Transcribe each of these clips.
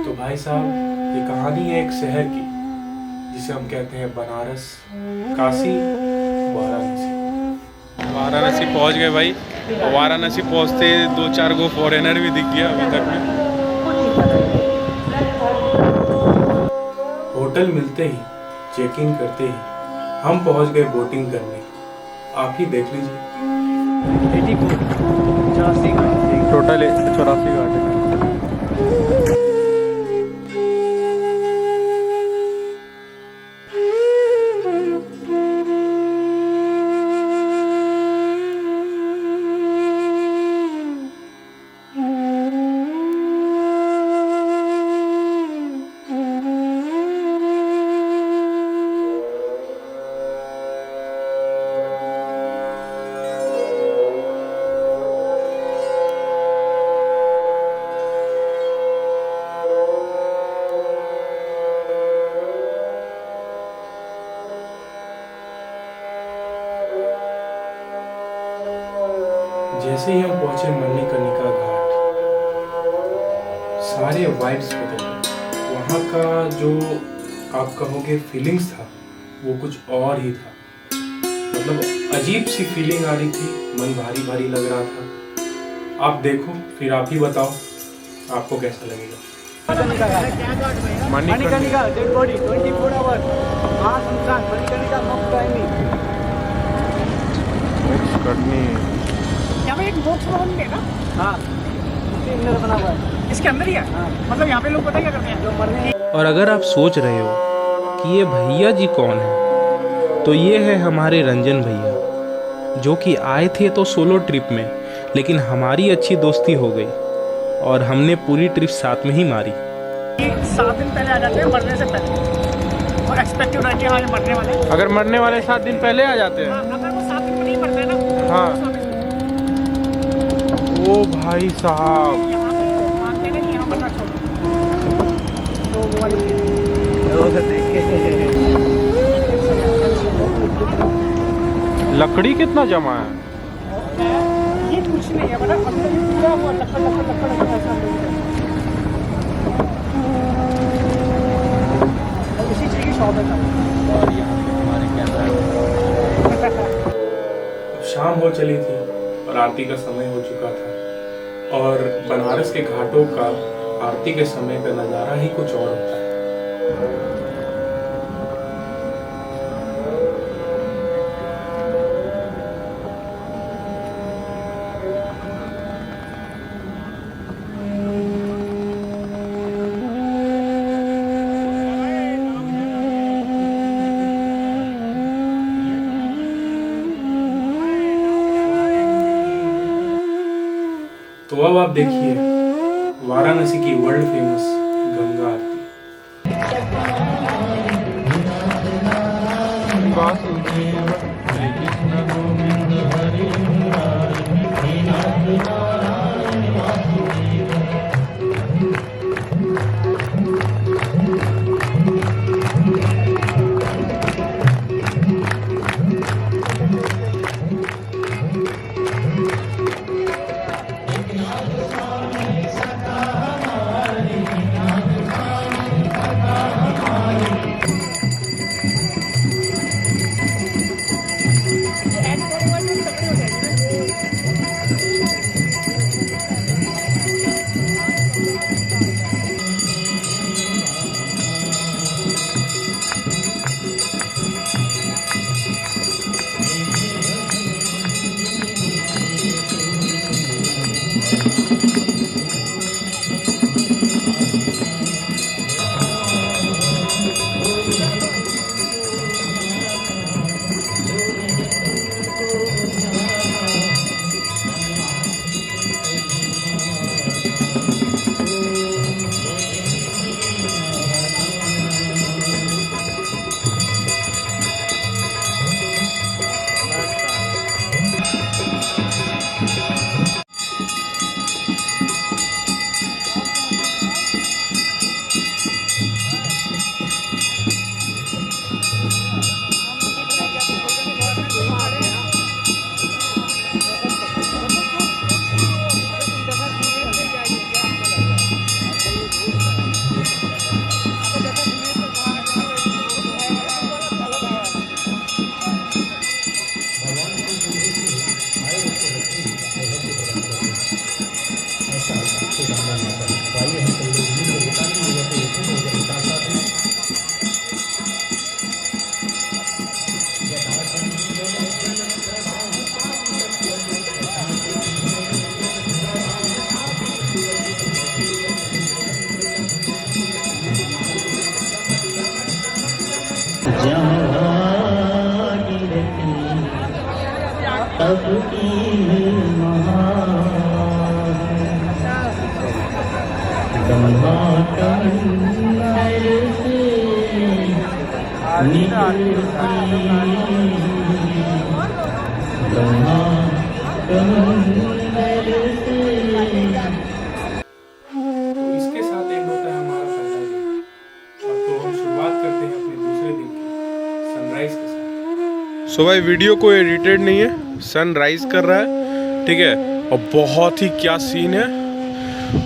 तो भाई साहब, ये कहानी है एक शहर की जिसे हम कहते हैं बनारस, काशी, वाराणसी। वाराणसी पहुंच गए भाई। और वाराणसी पहुंचते दो चार गो फॉरेनर भी दिख गया अभी तक में। होटल मिलते ही, चेक इन करते ही हम पहुंच गए बोटिंग करने। आप ही देख लीजिए। 84 टोटल 84 घाटे। जैसे ही हम पहुंचे मणिकर्णिका घाट, सारे वाइब्स बदल गए। वहाँ का जो आप कहोगे फीलिंग्स था, वो कुछ और ही था। मतलब अजीब सी फीलिंग आ रही थी, मन भारी भारी लग रहा था। आप देखो, फिर आप ही बताओ आपको कैसा लगेगा। मणिकर्णिका डेड बॉडी 24 आवर्स हाँ सुनसान मणिकर्णिका मॉक टाइमिंग। यहाँ पे एक बॉक्स बना है ना? हाँ इसके अंदर बना हुआ है। इसके अंदर ही है? हाँ। मतलब यहाँ पे लोग पता क्या करते हैं, जो मरने और अगर आप सोच रहे हो कि ये भैया जी कौन है, तो ये है हमारे रंजन भैया, जो कि आए थे तो सोलो ट्रिप में, लेकिन हमारी अच्छी दोस्ती हो गई और हमने पूरी ट्रिप साथ में ही मारी। 7 दिन पहले आ जाते हैं मरने से पहले, और एक्सपेक्टेड रहती है हमारे मरने वाले। अगर मरने वाले 7 दिन पहले आ जाते हैं। हाँ, अगर वो 7 दिन में नहीं मरते हैं ना, हाँ। ओ भाई साहब, यहाँ पे मानते नहीं, यहाँ मरना छोड़ो। तो वो वाली लकड़ी कितना जमा है। ये कुछ नहीं है, मतलब अंदर ये पूरा वो लकड़ लकड़ लकड़ लकड़ ऐसा नहीं है। और इसी चीज़ की शॉप है। और यहाँ पे हमारे कैमरा अब शाम हो चली थी और आरती का समय हो चुका था। और बनारस के घाटों का आरती के समय का नज़ारा ही कुछ और होता है। तो अब आप देखिए वाराणसी की वर्ल्ड फेमस गंगा आरती। तो इसके साथ एंड होता है हमारा पहला दिन। अब तो हम शुरुआत करते हैं अपने दूसरे दिन की सनराइज के साथ। सो भाई वीडियो को एडिटेड नहीं है, सनराइज कर रहा है, ठीक है। और बहुत ही क्या सीन है।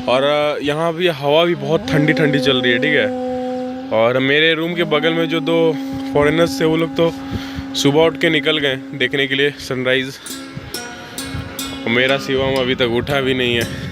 और यहाँ भी हवा भी बहुत ठंडी ठंडी चल रही है, ठीक है। और मेरे रूम के बगल में जो दो फॉरेनर्स थे वो लोग तो सुबह उठ के निकल गए देखने के लिए सनराइज़। और मेरा शिवम अभी तक उठा भी नहीं है।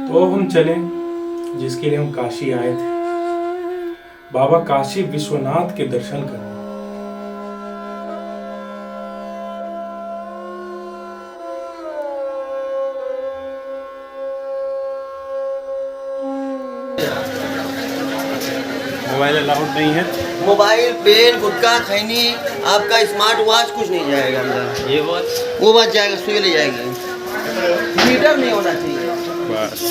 तो अब हम चले जिसके लिए हम काशी आए थे, बाबा काशी विश्वनाथ के दर्शन करने। मोबाइल अलाउड नहीं है। मोबाइल, पेन, गुटखा, खैनी, आपका स्मार्ट वॉच कुछ नहीं जाएगा अंदर। ये वॉच वो वॉच जाएगा, सुई ले जाएगी। मीटर नहीं होना चाहिए बस।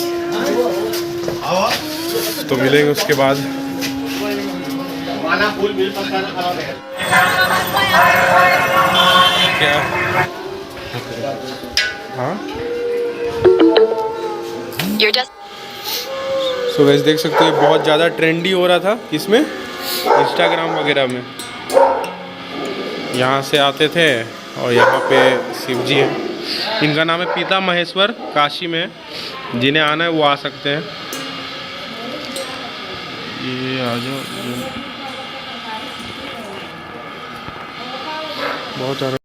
तो मिलेंगे उसके बाद। क्या? हाँ। सो वैसे देख सकते हो बहुत ज़्यादा ट्रेंडी हो रहा था इसमें, इंस्टाग्राम वगैरह में। यहाँ से आते थे और यहाँ पे शिव जी हैं। इनका नाम है पिता महेश्वर, काशी में है। जिन्हें आना है वो आ सकते हैं। ये आ जाओ। बहुत ज़्यादा।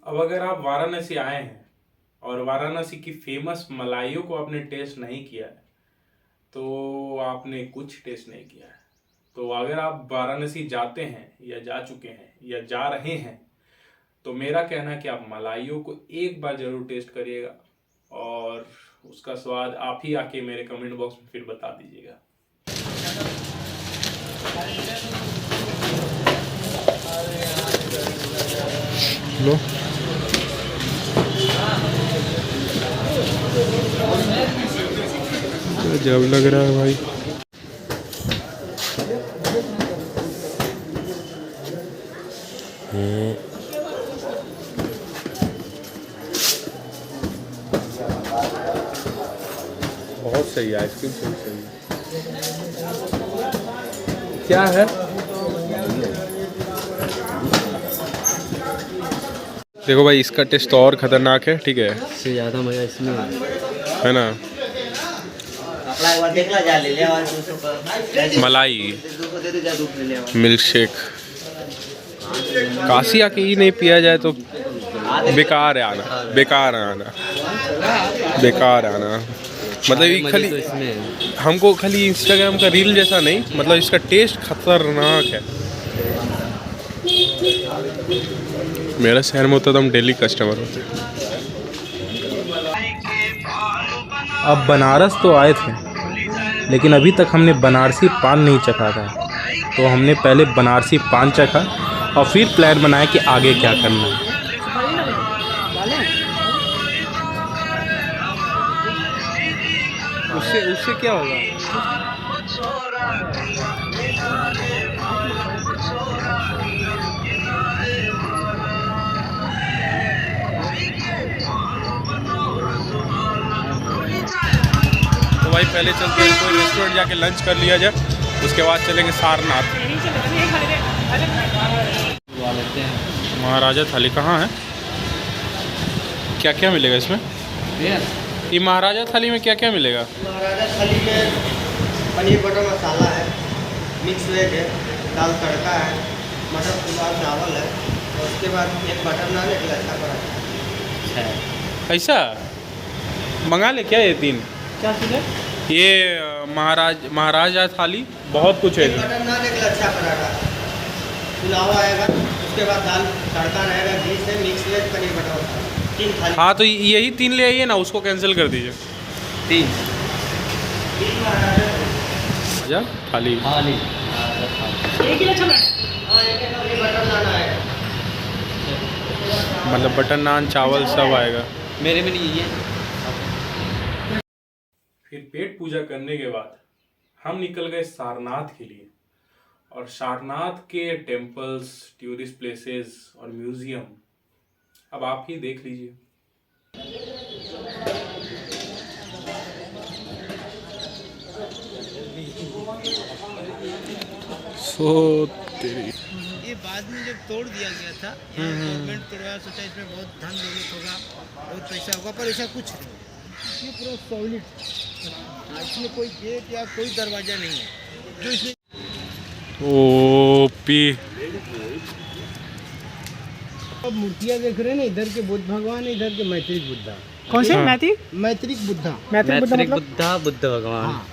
अब अगर आप वाराणसी आए हैं और वाराणसी की फेमस मलाइयों को आपने टेस्ट नहीं किया है तो आपने कुछ टेस्ट नहीं किया है। तो अगर आप वाराणसी जाते हैं या जा चुके हैं या जा रहे हैं तो मेरा कहना है कि आप मलाइयों को एक बार जरूर टेस्ट करिएगा और उसका स्वाद आप ही आके मेरे कमेंट बॉक्स में फिर बता दीजिएगा। लो जब लग रहा है भाई। बहुत सही है आइसक्रीम, सही है। क्या है? देखो भाई इसका टेस्ट तो और खतरनाक है, ठीक है। इससे ज़्यादा मज़ा इसमें है ना। मलाई मिल्क शेक काशी आके ही नहीं पिया जाए तो बेकार है आना, बेकार है आना, बेकार है आना। मतलब ये खाली हमको खाली इंस्टाग्राम का रील जैसा नहीं, मतलब इसका टेस्ट खतरनाक है। मेरा शहर में होता तो हम डेली कस्टमर होते। अब बनारस तो आए थे लेकिन अभी तक हमने बनारसी पान नहीं चखा था, तो हमने पहले बनारसी पान चखा और फिर प्लान बनाया कि आगे क्या करना है। उससे उससे क्या होगा? तो भाई पहले चलते हैं, कोई रेस्टोरेंट जाके लंच कर लिया जाए, उसके बाद चलेंगे सारनाथ। महाराजा थाली कहाँ है? क्या क्या मिलेगा इसमें? ये महाराजा थाली में क्या क्या मिलेगा? महाराजा थाली में पनीर बटर मसाला है, मिक्स वेज है, दाल तड़का है, मटर पुलाव चावल है, और उसके बाद एक बटर नान, एक लच्छा पराठा। ऐसा मंगा ले क्या ये तीन? क्या चीज़ है? ये महाराजा थाली बहुत कुछ है एक इसमें। बटर नान, एक लच्छा पराठा, पुलाव आएगा, उसके बाद दाल तड़का रहेगा, घी से मिक्स वेज पनीर बटर मसाला, 3 थाली। हाँ तो यही तीन ले आइए ना, उसको कैंसिल कर दीजिए। 3 महाराजा थाली। एक ही अच्छा बैठ बटर नान आएगा। मतलब बटर नान चावल सब आएगा। मेरे में नहीं है। फिर पेट पूजा करने के बाद हम निकल गए सारनाथ के लिए। और सारनाथ के टेम्पल्स, टूरिस्ट प्लेसेस और म्यूजियम अब आप ही देख लीजिए। सो तेरी ये बाद में जब तोड़ दिया गया था, गवर्नमेंट तोड़वाया, सोचा इसमें बहुत धन दौलत होगा, बहुत पैसा होगा, पर ऐसा कुछ नहीं। ये पूरा सॉलिड, इसमें कोई गेट या कोई दरवाजा नहीं है जो इसमें। ओपी अब मूर्तियाँ देख रहे हैं ना, इधर के बुद्ध भगवान है, इधर के मैत्रिक बुद्धा। कौन से? मैत्री मैत्रिक बुद्धा मैत्री बुद्ध मतलब? बुद्ध भगवान। हाँ,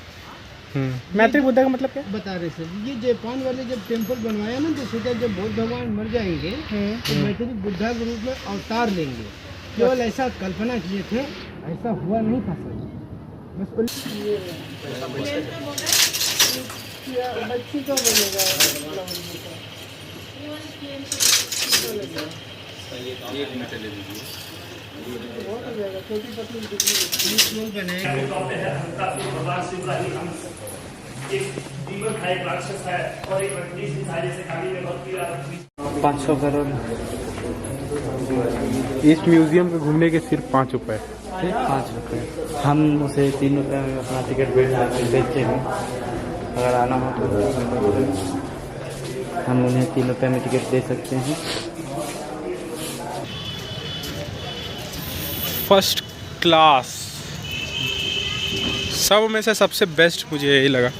मैत्री बुद्ध का मतलब क्या? बता रहे सर, ये जापान वाले जब टेम्पल बनवाया ना, तो सोचा जब बौद्ध भगवान मर जाएंगे तो मैत्रिक बुद्धा के रूप में अवतार लेंगे। केवल ऐसा कल्पना किए थे, ऐसा हुआ नहीं था सर। बस बच्ची का बनेगा छोटी पतली भगवान शिव का ही हम एक जीवन है, एक राक्षस है और एक रजनीश दिखाई जैसे कहानी में बहुत किया 500 करोड़। इस म्यूजियम पे घूमने के सिर्फ 5 रुपए। 5 रुपये। हम उसे 3 रुपये में अपना टिकट बेचते हैं। अगर आना हो तो हम उन्हें 3 रुपये में टिकट दे सकते हैं। First class. सब में से सबसे बेस्ट मुझे यही लगा।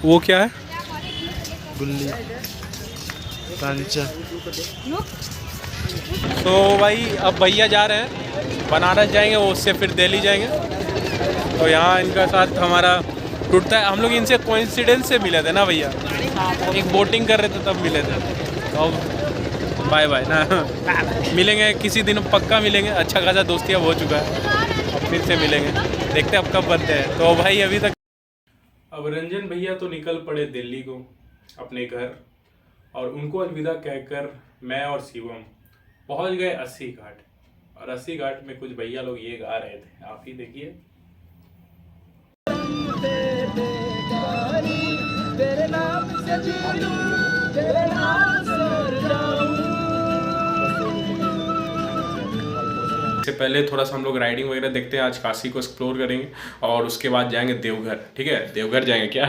वो क्या है? गुल्ली कंचा। तो भाई अब भैया जा रहे हैं, बनारस जाएंगे, वो उससे फिर दिल्ली जाएंगे। तो यहाँ इनका साथ हमारा टूटता है। हम लोग इनसे कोइंसिडेंस से मिले थे ना भैया, एक बोटिंग कर रहे थे तब मिले थे। तो बाय बाय ना, मिलेंगे किसी दिन, पक्का मिलेंगे। अच्छा खासा दोस्तियाँ हो चुका है, अब फिर से मिलेंगे, देखते हैं अब कब बनते हैं। तो भाई अभी तक अब रंजन भैया तो निकल पड़े दिल्ली को अपने घर, और उनको अलविदा कहकर मैं और शिवम पहुंच गए 80 घाट। और 80 घाट में कुछ भैया लोग ये गा रहे थे, आप ही देखिए। इससे पहले थोड़ा सा हम लोग राइडिंग वगैरह देखते हैं, आज काशी को एक्सप्लोर करेंगे और उसके बाद जाएंगे देवघर। ठीक है, देवघर जाएंगे क्या?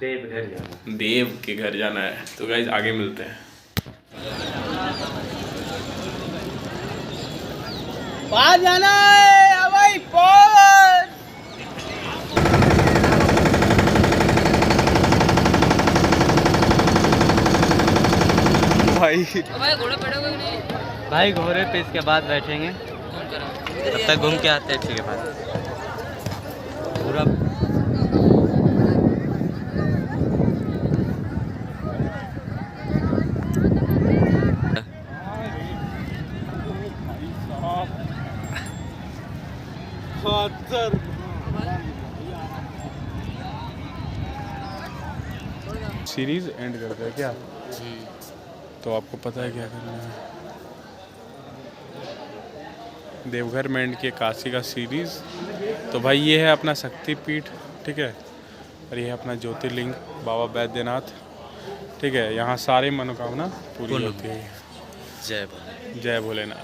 देवघर जाना। देव के घर जाना है। तो गाइस आगे मिलते हैं। पार जाना है भाई, पार। भाई घोड़े पे इसके बाद बैठेंगे, तब तक घूम के आते हैं। ठीक है भाई, पूरा सीरीज एंड करते हैं क्या? तो आपको पता है क्या करना है। देवघर में एंड किए काशी का सीरीज़। तो भाई ये है अपना शक्तिपीठ, ठीक है, और ये है अपना ज्योतिर्लिंग बाबा बैद्यनाथ, ठीक है। यहाँ सारी मनोकामना पूरी होती है। जय भोलेनाथ।